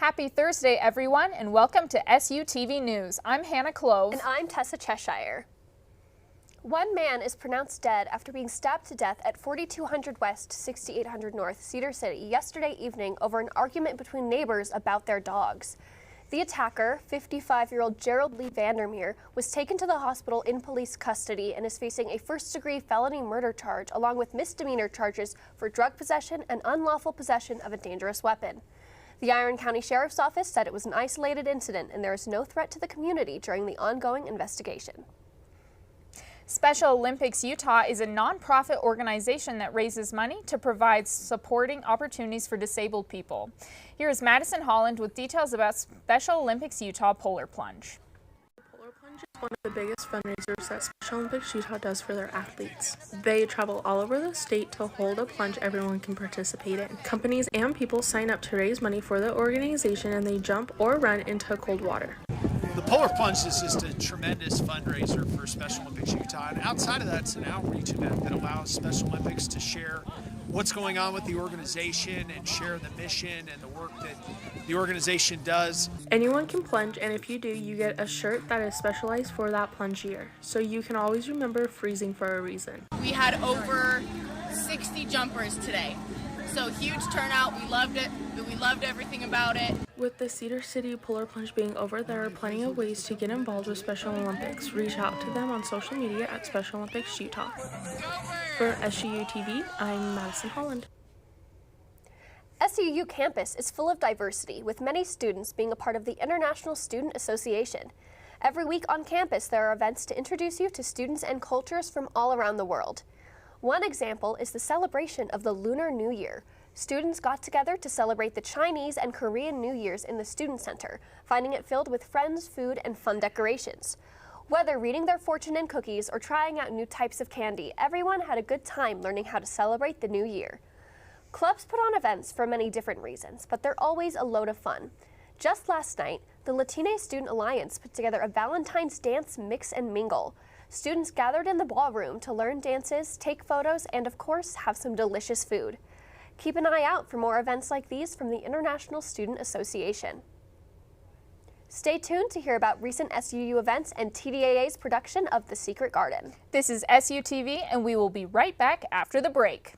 Happy Thursday, everyone, and welcome to SUTV News. I'm Hannah Clove. And I'm Tessa Cheshire. One man is pronounced dead after being stabbed to death at 4200 West, 6800 North, Cedar City yesterday evening over an argument between neighbors about their dogs. The attacker, 55-year-old Gerald Lee Vandermeer, was taken to the hospital in police custody and is facing a first-degree felony murder charge along with misdemeanor charges for drug possession and unlawful possession of a dangerous weapon. The Iron County Sheriff's Office said it was an isolated incident and there is no threat to the community during the ongoing investigation. Special Olympics Utah is a nonprofit organization that raises money to provide supporting opportunities for disabled people. Here is Madison Holland with details about Special Olympics Utah Polar Plunge. Polar Plunge is one of the biggest fundraisers that Special Olympics Utah does for their athletes. They travel all over the state to hold a plunge everyone can participate in. Companies and people sign up to raise money for the organization and they jump or run into cold water. The Polar Plunge is just a tremendous fundraiser for Special Olympics Utah, and outside of that, it's an outreach event that allows Special Olympics to share what's going on with the organization and share the mission and the work that the organization does. Anyone can plunge, and if you do, you get a shirt that is specialized for that plunge year, so you can always remember freezing for a reason. We had over 60 jumpers today, so huge turnout. We loved it. We loved everything about it. With the Cedar City Polar Plunge being over, there are plenty of ways to get involved with Special Olympics. Reach out to them on social media at Special Olympics Utah. For SUTV, I'm Madison Holland. SUU campus is full of diversity, with many students being a part of the International Student Association. Every week on campus, there are events to introduce you to students and cultures from all around the world. One example is the celebration of the Lunar New Year. Students got together to celebrate the Chinese and Korean New Year's in the Student Center, finding it filled with friends, food, and fun decorations. Whether reading their fortune in cookies or trying out new types of candy, everyone had a good time learning how to celebrate the new year. Clubs put on events for many different reasons, but they're always a load of fun. Just last night, the Latina Student Alliance put together a Valentine's dance mix and mingle. Students gathered in the ballroom to learn dances, take photos, and of course, have some delicious food. Keep an eye out for more events like these from the International Student Association. Stay tuned to hear about recent SUU events and TDAA's production of The Secret Garden. This is SUTV, and we will be right back after the break.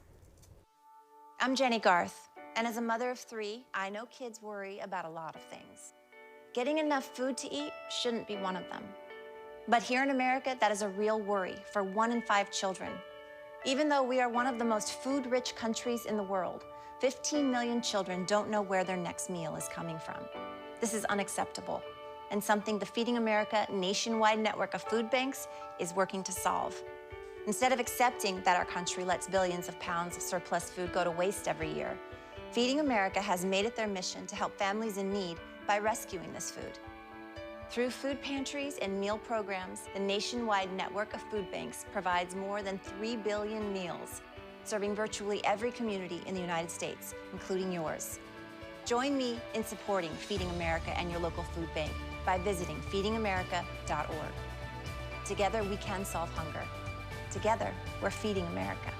I'm Jenny Garth, and as a mother of 3, I know kids worry about a lot of things. Getting enough food to eat shouldn't be one of them. But here in America, that is a real worry for 1 in 5 children. Even though we are one of the most food-rich countries in the world, 15 million children don't know where their next meal is coming from. This is unacceptable, and something the Feeding America nationwide network of food banks is working to solve. Instead of accepting that our country lets billions of pounds of surplus food go to waste every year, Feeding America has made it their mission to help families in need by rescuing this food. Through food pantries and meal programs, the nationwide network of food banks provides more than 3 billion meals, serving virtually every community in the United States, including yours. Join me in supporting Feeding America and your local food bank by visiting feedingamerica.org. Together, we can solve hunger. Together, we're Feeding America.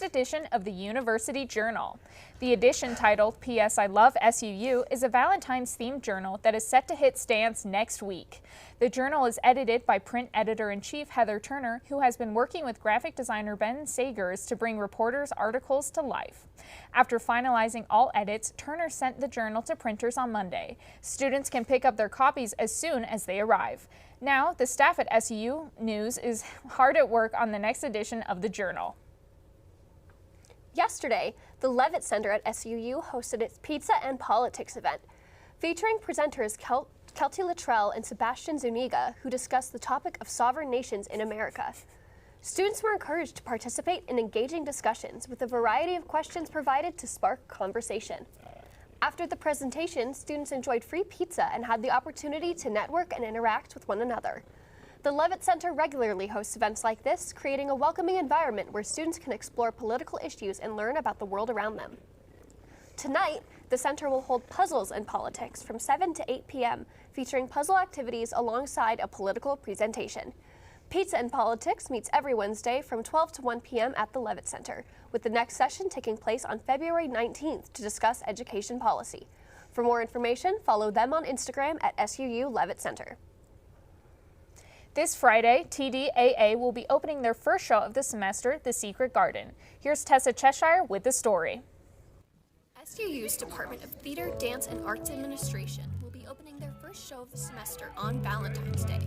Edition of the University Journal. The edition, titled P.S. I Love SUU, is a Valentine's-themed journal that is set to hit stands next week. The journal is edited by print editor-in-chief Heather Turner, who has been working with graphic designer Ben Sagers to bring reporters' articles to life. After finalizing all edits, Turner sent the journal to printers on Monday. Students can pick up their copies as soon as they arrive. Now, the staff at SUTVNews is hard at work on the next edition of the journal. Yesterday, the Levitt Center at SUU hosted its Pizza and Politics event, featuring presenters Kelty Luttrell and Sebastian Zuniga, who discussed the topic of sovereign nations in America. Students were encouraged to participate in engaging discussions with a variety of questions provided to spark conversation. After the presentation, students enjoyed free pizza and had the opportunity to network and interact with one another. The Levitt Center regularly hosts events like this, creating a welcoming environment where students can explore political issues and learn about the world around them. Tonight, the center will hold Puzzles and Politics from 7 to 8 p.m., featuring puzzle activities alongside a political presentation. Pizza and Politics meets every Wednesday from 12 to 1 p.m. at the Levitt Center, with the next session taking place on February 19th to discuss education policy. For more information, follow them on Instagram at SUU Levitt Center. This Friday, TDAA will be opening their first show of the semester, The Secret Garden. Here's Tessa Cheshire with the story. SUU's Department of Theater, Dance, and Arts Administration will be opening their first show of the semester on Valentine's Day.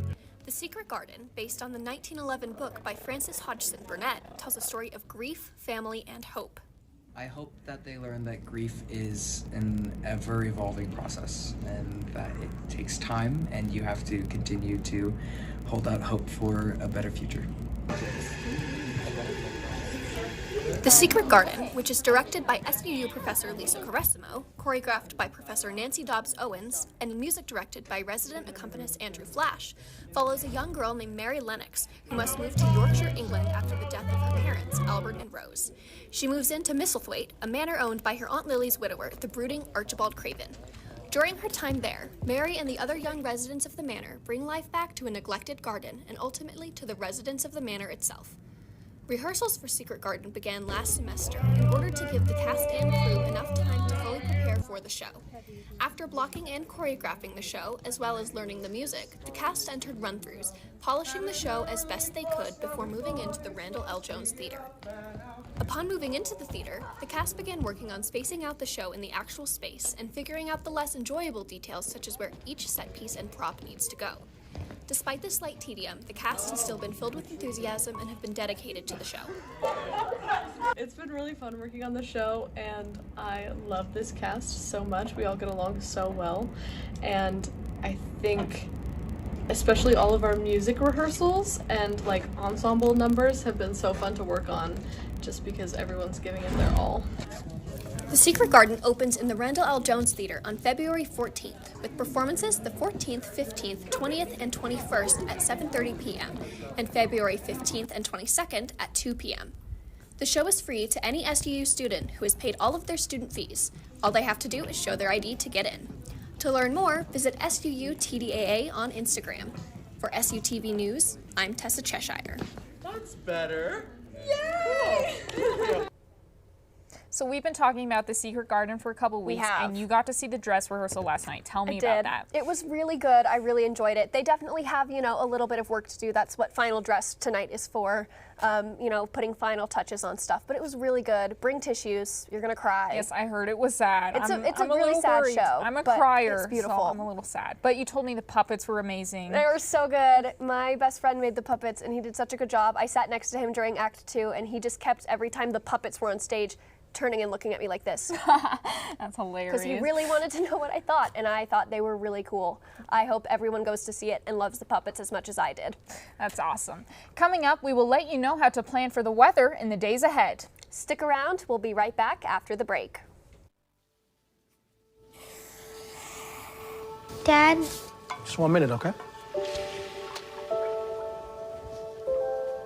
The Secret Garden, based on the 1911 book by Frances Hodgson Burnett, tells a story of grief, family, and hope. I hope that they learn that grief is an ever-evolving process and that it takes time and you have to continue to hold out hope for a better future. The Secret Garden, which is directed by SUU Professor Lisa Caressimo, choreographed by Professor Nancy Dobbs-Owens, and music directed by resident accompanist Andrew Flash, follows a young girl named Mary Lennox, who must move to Yorkshire, England after the death of her parents, Albert and Rose. She moves into Misselthwaite, a manor owned by her Aunt Lily's widower, the brooding Archibald Craven. During her time there, Mary and the other young residents of the manor bring life back to a neglected garden and ultimately to the residents of the manor itself. Rehearsals for Secret Garden began last semester in order to give the cast and crew enough time to fully prepare for the show. After blocking and choreographing the show, as well as learning the music, the cast entered run-throughs, polishing the show as best they could before moving into the Randall L. Jones Theater. Upon moving into the theater, the cast began working on spacing out the show in the actual space and figuring out the less enjoyable details such as where each set piece and prop needs to go. Despite the slight tedium, the cast has still been filled with enthusiasm and have been dedicated to the show. It's been really fun working on the show, and I love this cast so much. We all get along so well, and I think especially all of our music rehearsals and like ensemble numbers have been so fun to work on just because everyone's giving it their all. The Secret Garden opens in the Randall L. Jones Theater on February 14th, with performances the 14th, 15th, 20th, and 21st at 7:30 p.m., and February 15th and 22nd at 2 p.m. The show is free to any SUU student who has paid all of their student fees. All they have to do is show their ID to get in. To learn more, visit SUU-TDAA on Instagram. For SUTV News, I'm Tessa Cheshire. That's better. Yay! Cool. So we've been talking about The Secret Garden for a couple weeks, and you got to see the dress rehearsal last night. Tell me about that. It was really good. I really enjoyed it. They definitely have, a little bit of work to do. That's what final dress tonight is for, putting final touches on stuff. But it was really good. Bring tissues. You're going to cry. Yes, I heard it was sad. It's a really sad show. I'm a crier, it's beautiful. so I'm a little sad. But you told me the puppets were amazing. They were so good. My best friend made the puppets, and he did such a good job. I sat next to him during Act 2, and he just kept, every time the puppets were on stage, turning and looking at me like this. That's hilarious. Because he really wanted to know what I thought, and I thought they were really cool. I hope everyone goes to see it and loves the puppets as much as I did. That's awesome. Coming up, we will let you know how to plan for the weather in the days ahead. Stick around. We'll be right back after the break. Dad? Just 1 minute, okay?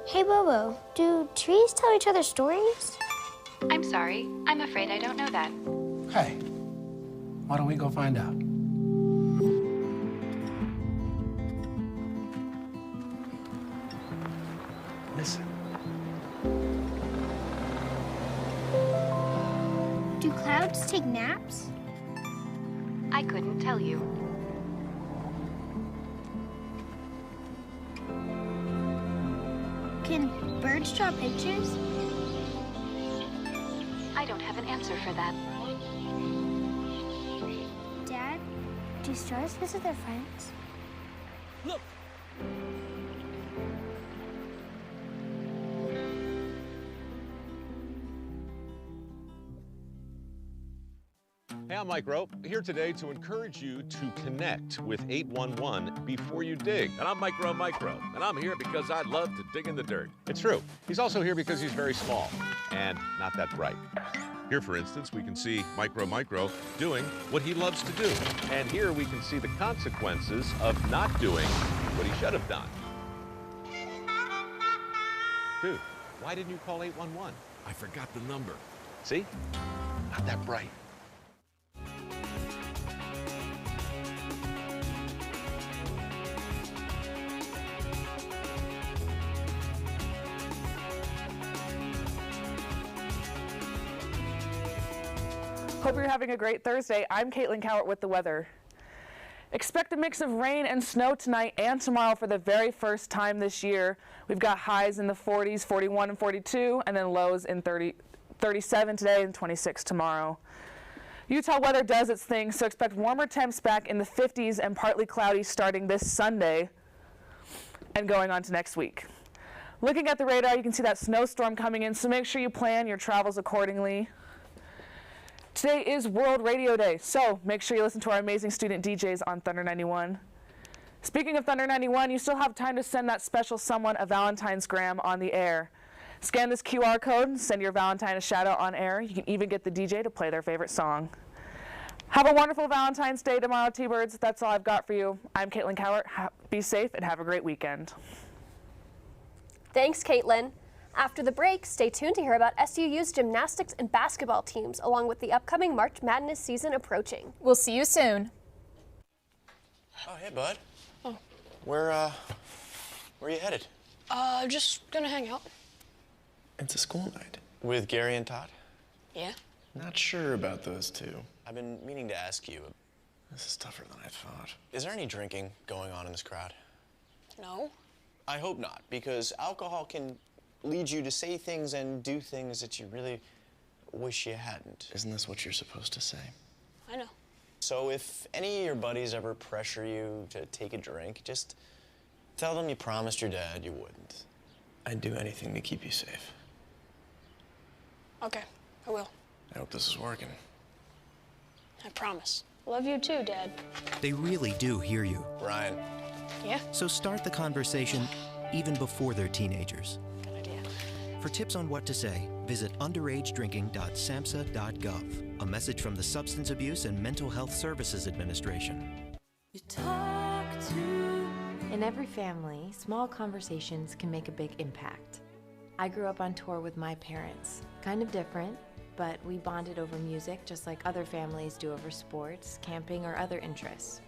Hey, Bobo, do trees tell each other stories? I'm sorry. I'm afraid I don't know that. Hey, why don't we go find out? Listen. Do clouds take naps? I couldn't tell you. Can birds draw pictures? I don't have an answer for that. Dad, do stars visit their friends? Look! Hey, I'm Mike Rope, here today to encourage you to connect with 811 before you dig. And I'm Micro, and I'm here because I love to dig in the dirt. It's true. He's also here because he's very small and not that bright. Here, for instance, we can see Micro doing what he loves to do. And here we can see the consequences of not doing what he should have done. Dude, why didn't you call 811? I forgot the number. See? Not that bright. Hope you're having a great Thursday. I'm Caitlin Cowart with the weather. Expect a mix of rain and snow tonight and tomorrow for the very first time this year. We've got highs in the 40s, 41 and 42, and then lows in 37 today and 26 tomorrow. Utah weather does its thing, so expect warmer temps back in the 50s and partly cloudy starting this Sunday and going on to next week. Looking at the radar, you can see that snowstorm coming in, so make sure you plan your travels accordingly. Today is World Radio Day, so make sure you listen to our amazing student DJs on Thunder 91. Speaking of Thunder 91, you still have time to send that special someone a Valentine's gram on the air. Scan this QR code and send your Valentine a shout out on air. You can even get the DJ to play their favorite song. Have a wonderful Valentine's Day tomorrow, T-Birds. That's all I've got for you. I'm Caitlin Cowart. Be safe and have a great weekend. Thanks, Caitlin. After the break, stay tuned to hear about SUU's gymnastics and basketball teams, along with the upcoming March Madness season approaching. We'll see you soon. Oh, hey, bud. Oh. Where are you headed? Just gonna hang out. It's a school night. With Gary and Todd? Yeah. Not sure about those two. I've been meaning to ask you. This is tougher than I thought. Is there any drinking going on in this crowd? No. I hope not, because alcohol can lead you to say things and do things that you really wish you hadn't. Isn't this what you're supposed to say? I know. So if any of your buddies ever pressure you to take a drink, just tell them you promised your dad you wouldn't. I'd do anything to keep you safe. Okay, I will. I hope this is working. I promise. Love you too, Dad. They really do hear you. Brian. Yeah? So start the conversation even before they're teenagers. Good idea. For tips on what to say, visit underagedrinking.samhsa.gov. A message from the Substance Abuse and Mental Health Services Administration. In every family, small conversations can make a big impact. I grew up on tour with my parents. Kind of different, but we bonded over music just like other families do over sports, camping, or other interests.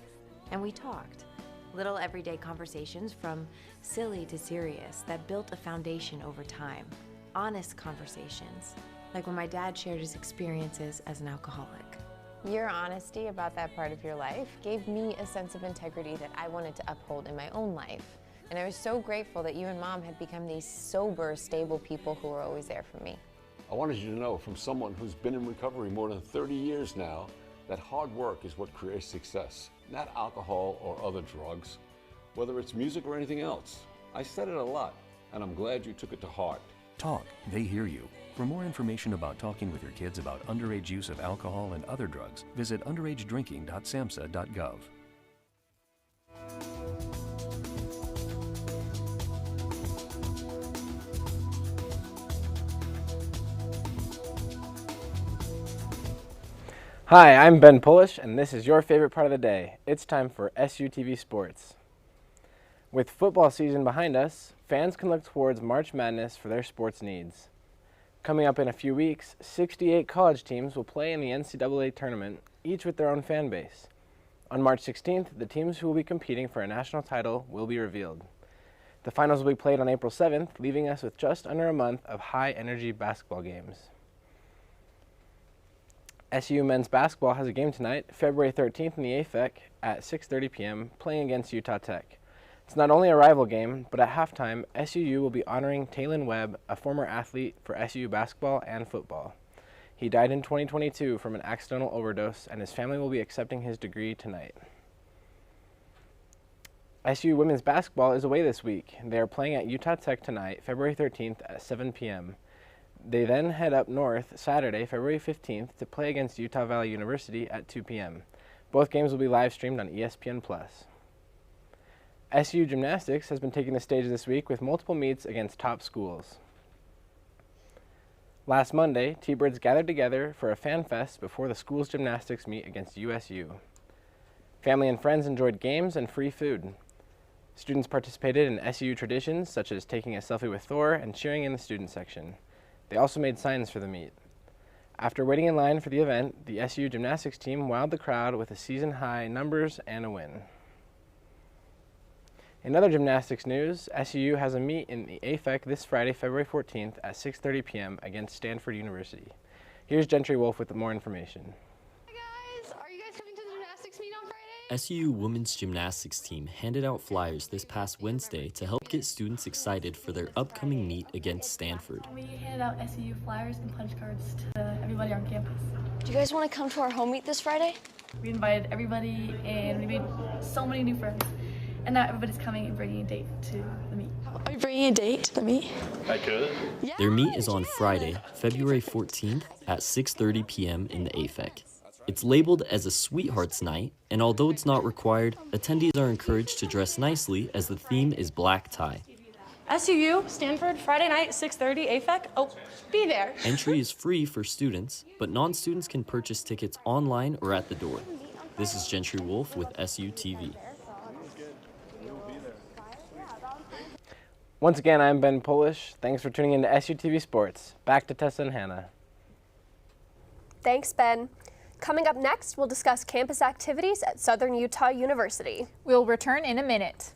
And we talked. Little everyday conversations from silly to serious that built a foundation over time. Honest conversations, like when my dad shared his experiences as an alcoholic. Your honesty about that part of your life gave me a sense of integrity that I wanted to uphold in my own life. And I was so grateful that you and Mom had become these sober, stable people who were always there for me. I wanted you to know from someone who's been in recovery more than 30 years now that hard work is what creates success, not alcohol or other drugs, whether it's music or anything else. I said it a lot, and I'm glad you took it to heart. Talk, they hear you. For more information about talking with your kids about underage use of alcohol and other drugs, visit underagedrinking.samhsa.gov. Hi, I'm Ben Polish, and this is your favorite part of the day. It's time for SUTV Sports. With football season behind us, fans can look towards March Madness for their sports needs. Coming up in a few weeks, 68 college teams will play in the NCAA tournament, each with their own fan base. On March 16th, the teams who will be competing for a national title will be revealed. The finals will be played on April 7th, leaving us with just under a month of high-energy basketball games. SU men's basketball has a game tonight, February 13th in the AFEC at 6:30 p.m., playing against Utah Tech. It's not only a rival game, but at halftime, SUU will be honoring Talon Webb, a former athlete for SUU basketball and football. He died in 2022 from an accidental overdose, and his family will be accepting his degree tonight. SU women's basketball is away this week. They are playing at Utah Tech tonight, February 13th at 7 p.m. They then head up north Saturday, February 15th, to play against Utah Valley University at 2 p.m. Both games will be live streamed on ESPN+. SU Gymnastics has been taking the stage this week with multiple meets against top schools. Last Monday, T-Birds gathered together for a fan fest before the school's gymnastics meet against USU. Family and friends enjoyed games and free food. Students participated in SU traditions such as taking a selfie with Thor and cheering in the student section. They also made signs for the meet. After waiting in line for the event, the SU gymnastics team wowed the crowd with a season-high numbers and a win. In other gymnastics news, SUU has a meet in the AFEC this Friday, February 14th at 6:30 p.m. against Stanford University. Here's Gentry Wolf with more information. Hi guys, are you guys coming to the gymnastics meet on Friday? SUU women's gymnastics team handed out flyers this past Wednesday to help get students excited for their upcoming meet against Stanford. We handed out SUU flyers and punch cards to everybody on campus. Do you guys want to come to our home meet this Friday? We invited everybody and we made so many new friends. And now everybody's coming and bringing a date to the meet. Are you bringing a date to the meet? I could. Their meet is on Friday, February 14th at 6:30 p.m. in the AFEC. It's labeled as a Sweethearts Night, and although it's not required, attendees are encouraged to dress nicely as the theme is black tie. SUU, Stanford, Friday night, 6:30, AFEC. Oh, be there. Entry is free for students, but non-students can purchase tickets online or at the door. This is Gentry Wolf with SUTV. Once again, I'm Ben Polish. Thanks for tuning in to SUTV Sports. Back to Tessa and Hannah. Thanks, Ben. Coming up next, we'll discuss campus activities at Southern Utah University. We'll return in a minute.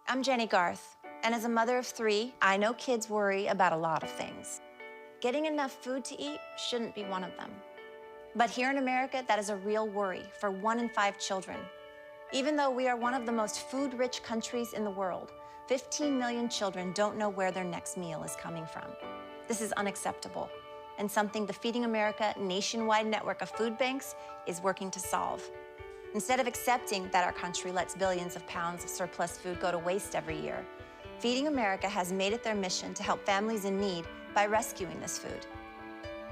I'm Jenny Garth, and as a mother of 3, I know kids worry about a lot of things. Getting enough food to eat shouldn't be one of them. But here in America, that is a real worry for 1 in 5 children. Even though we are one of the most food-rich countries in the world, 15 million children don't know where their next meal is coming from. This is unacceptable, and something the Feeding America nationwide network of food banks is working to solve. Instead of accepting that our country lets billions of pounds of surplus food go to waste every year, Feeding America has made it their mission to help families in need by rescuing this food.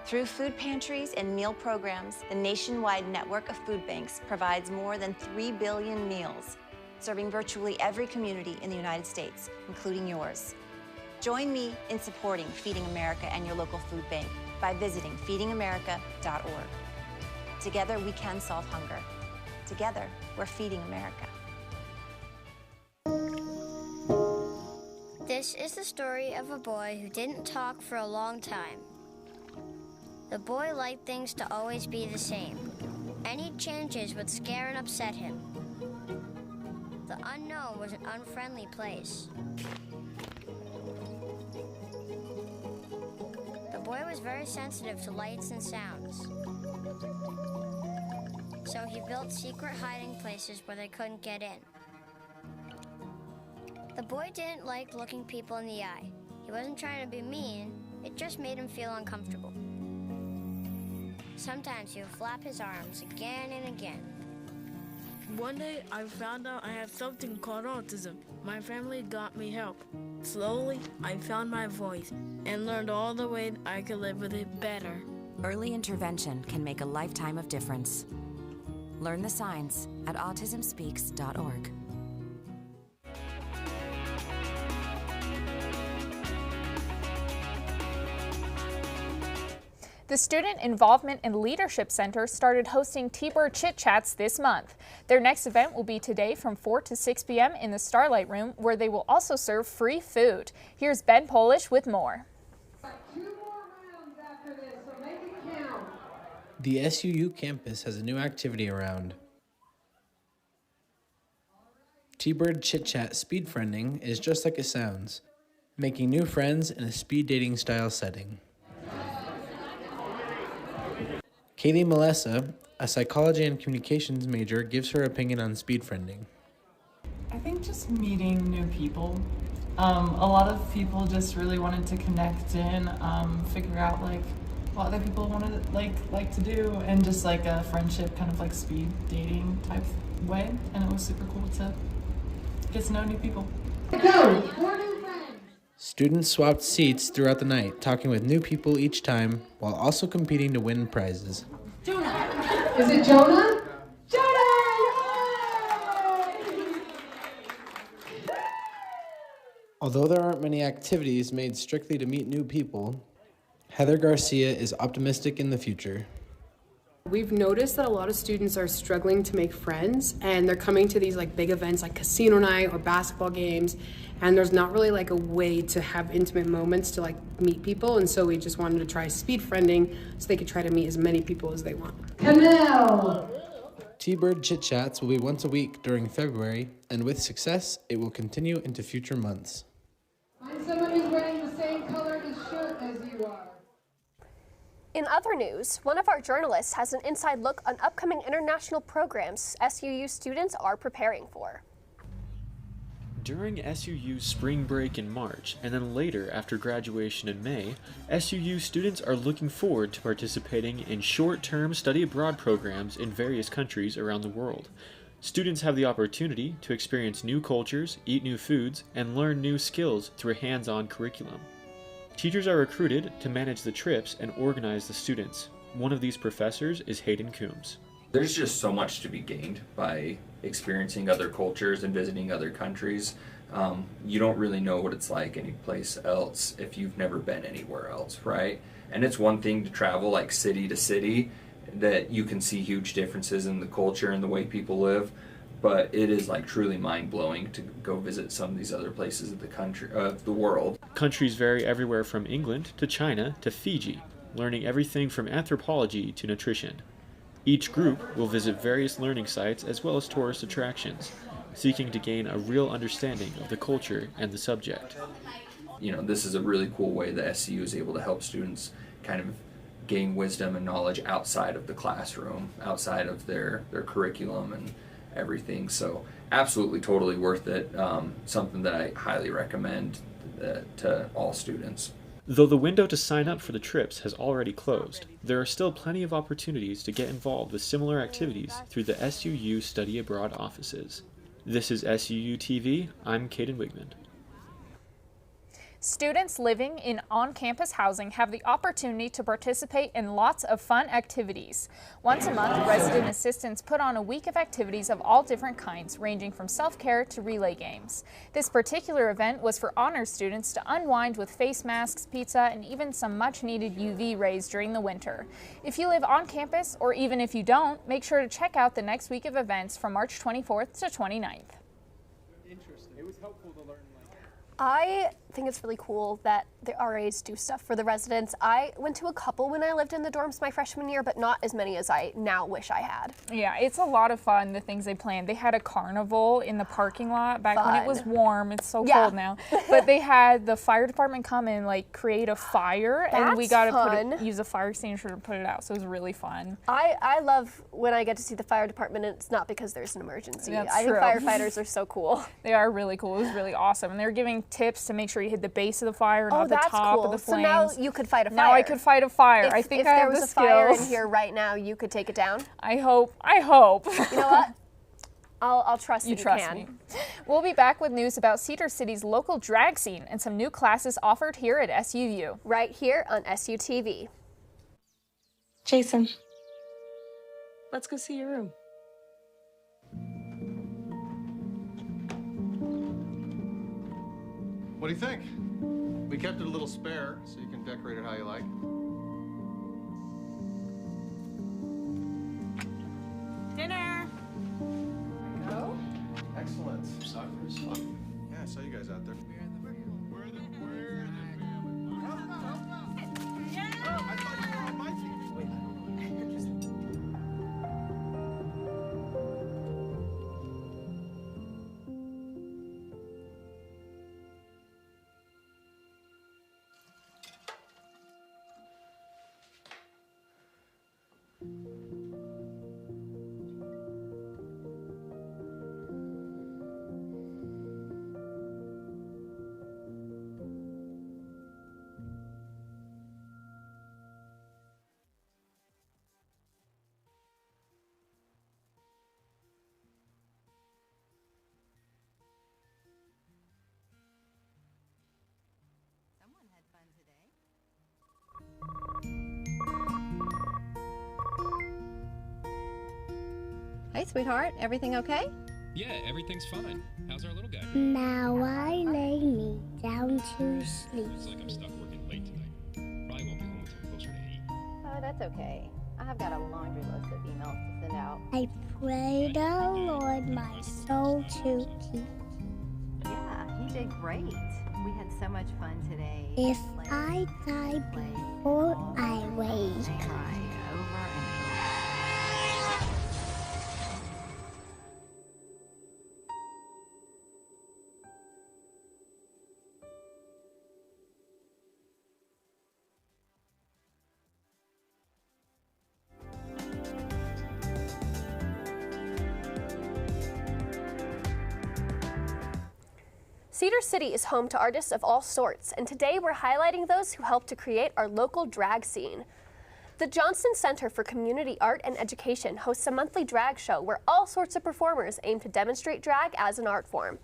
Through food pantries and meal programs, the nationwide network of food banks provides more than 3 billion meals, serving virtually every community in the United States, including yours. Join me in supporting Feeding America and your local food bank by visiting feedingamerica.org. Together, we can solve hunger. Together, we're feeding America. This is the story of a boy who didn't talk for a long time. The boy liked things to always be the same. Any changes would scare and upset him. The unknown was an unfriendly place. The boy was very sensitive to lights and sounds. So he built secret hiding places where they couldn't get in. The boy didn't like looking people in the eye. He wasn't trying to be mean, it just made him feel uncomfortable. Sometimes he would flap his arms again and again. One day, I found out I have something called autism. My family got me help. Slowly, I found my voice and learned all the ways I could live with it better. Early intervention can make a lifetime of difference. Learn the signs at autismspeaks.org. The Student Involvement and Leadership Center started hosting T-Bird Chit Chats this month. Their next event will be today from 4 to 6 p.m. in the Starlight Room, where they will also serve free food. Here's Ben Polish with more. The SUU campus has a new activity around. T-Bird Chit Chat Speed Friending is just like it sounds, making new friends in a speed dating style setting. Kaylee Melissa, a psychology and communications major, gives her opinion on speed friending. I think just meeting new people. A lot of people just really wanted to connect and figure out like what other people wanted like to do, and just like a friendship kind of like speed dating type way. And it was super cool to get to know new people. Students swapped seats throughout the night, talking with new people each time, while also competing to win prizes. Jonah! Is it Jonah? Although there aren't many activities made strictly to meet new people, Heather Garcia is optimistic in the future. We've noticed that a lot of students are struggling to make friends, and they're coming to these like big events like casino night or basketball games, and there's not really like a way to have intimate moments to like meet people, and so we just wanted to try speed friending so they could try to meet as many people as they want. Camille! T-Bird Chit Chats will be once a week during February, and with success, it will continue into future months. Find someone who's wearing the same color shirt as you are. In other news, one of our journalists has an inside look on upcoming international programs SUU students are preparing for. During SUU's spring break in March, and then later after graduation in May, SUU students are looking forward to participating in short-term study abroad programs in various countries around the world. Students have the opportunity to experience new cultures, eat new foods, and learn new skills through a hands-on curriculum. Teachers are recruited to manage the trips and organize the students. One of these professors is Hayden Coombs. There's just so much to be gained by experiencing other cultures and visiting other countries. You don't really know what it's like anyplace else if you've never been anywhere else, right? And it's one thing to travel like city to city, that you can see huge differences in the culture and the way people live, but it is like truly mind-blowing to go visit some of these other places of the world. Countries vary everywhere from England to China to Fiji, learning everything from anthropology to nutrition. Each group will visit various learning sites as well as tourist attractions, seeking to gain a real understanding of the culture and the subject. You know, this is a really cool way that SCU is able to help students kind of gain wisdom and knowledge outside of the classroom, outside of their curriculum and everything. So absolutely totally worth it. Something that I highly recommend to all students. Though the window to sign up for the trips has already closed, there are still plenty of opportunities to get involved with similar activities through the SUU Study Abroad offices. This is SUU TV. I'm Caden Wigman. Students living in on-campus housing have the opportunity to participate in lots of fun activities. Once a month, resident assistants put on a week of activities of all different kinds, ranging from self-care to relay games. This particular event was for honors students to unwind with face masks, pizza, and even some much-needed UV rays during the winter. If you live on campus, or even if you don't, make sure to check out the next week of events from March 24th to 29th. Interesting. It was helpful to learn. I think it's really cool that the RAs do stuff for the residents. I went to a couple when I lived in the dorms my freshman year, but not as many as I now wish I had. Yeah, it's a lot of fun, the things they planned. They had a carnival in the parking lot back when it was warm. It's so cold now. But they had the fire department come and like create a fire, and we got to use a fire extinguisher to put it out. So it was really fun. I love when I get to see the fire department, and it's not because there's an emergency. That's I think true. firefighters are so cool. They are really cool. It was really awesome. And they were giving tips to make sure you hit the base of the fire, not the top of the flames. So now you could fight a fire. Now I could fight a fire. I think if I there have was the a fire in skills. here right now, you could take it down. I hope. You know what? I'll trust you that trust you can. me. We'll be back with news about Cedar City's local drag scene and some new classes offered here at SUU. Right here on SUTV. Jason, let's go see your room. What do you think? We kept it a little spare, so you can decorate it how you like. Dinner. Go. Excellent. Yeah, I saw you guys out there. Hey, sweetheart, everything okay? Yeah, everything's fine. How's our little guy? Now I lay me down to sleep. Looks like I'm stuck working late tonight. Probably won't be home until closer to 8. Oh, that's okay. I've got a laundry list of emails to send out. I pray the Lord my soul to keep. Yeah, he did great. We had so much fun today. If I die before I wake. Try over and Cedar City is home to artists of all sorts, and today we're highlighting those who helped to create our local drag scene. The Johnson Center for Community Art and Education hosts a monthly drag show where all sorts of performers aim to demonstrate drag as an art form.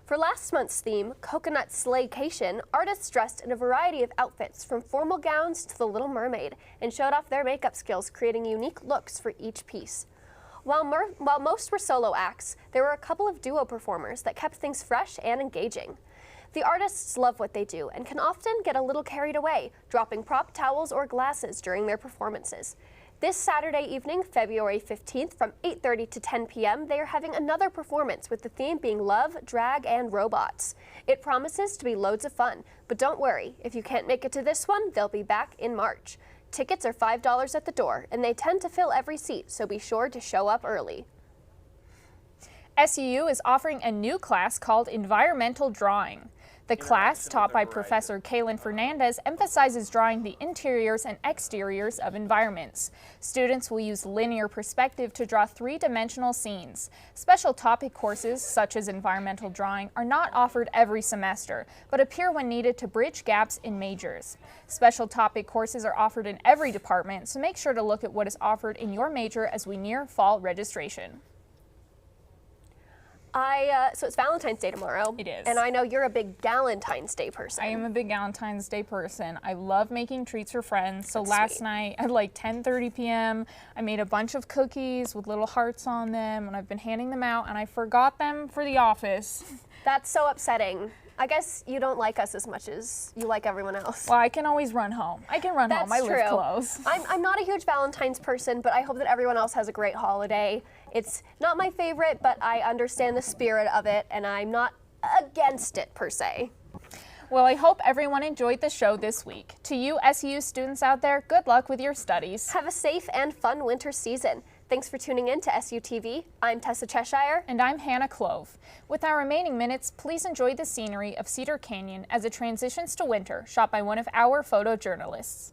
For last month's theme, Coconut Slaycation, artists dressed in a variety of outfits from formal gowns to the Little Mermaid and showed off their makeup skills, creating unique looks for each piece. While most were solo acts, there were a couple of duo performers that kept things fresh and engaging. The artists love what they do and can often get a little carried away, dropping prop towels or glasses during their performances. This Saturday evening, February 15th, from 8:30 to 10 p.m., they are having another performance with the theme being love, drag, and robots. It promises to be loads of fun, but don't worry, if you can't make it to this one, they'll be back in March. Tickets are $5 at the door, and they tend to fill every seat, so be sure to show up early. SUU is offering a new class called Environmental Drawing. The class, taught by Professor Kaylin Fernandez, emphasizes drawing the interiors and exteriors of environments. Students will use linear perspective to draw three-dimensional scenes. Special topic courses, such as environmental drawing, are not offered every semester, but appear when needed to bridge gaps in majors. Special topic courses are offered in every department, so make sure to look at what is offered in your major as we near fall registration. So it's Valentine's Day tomorrow. It is. And I know you're a big Galentine's Day person. I am a big Galentine's Day person. I love making treats for friends. So That's last sweet. night at like 10:30 p.m., I made a bunch of cookies with little hearts on them, and I've been handing them out, and I forgot them for the office. That's so upsetting. I guess you don't like us as much as you like everyone else. Well, I can always run home. I can run home. I live close. I'm not a huge Valentine's person, but I hope that everyone else has a great holiday. It's not my favorite, but I understand the spirit of it, and I'm not against it per se. Well, I hope everyone enjoyed the show this week. To you SU students out there, good luck with your studies. Have a safe and fun winter season. Thanks for tuning in to SUTV. I'm Tessa Cheshire. And I'm Hannah Clove. With our remaining minutes, please enjoy the scenery of Cedar Canyon as it transitions to winter, shot by one of our photojournalists.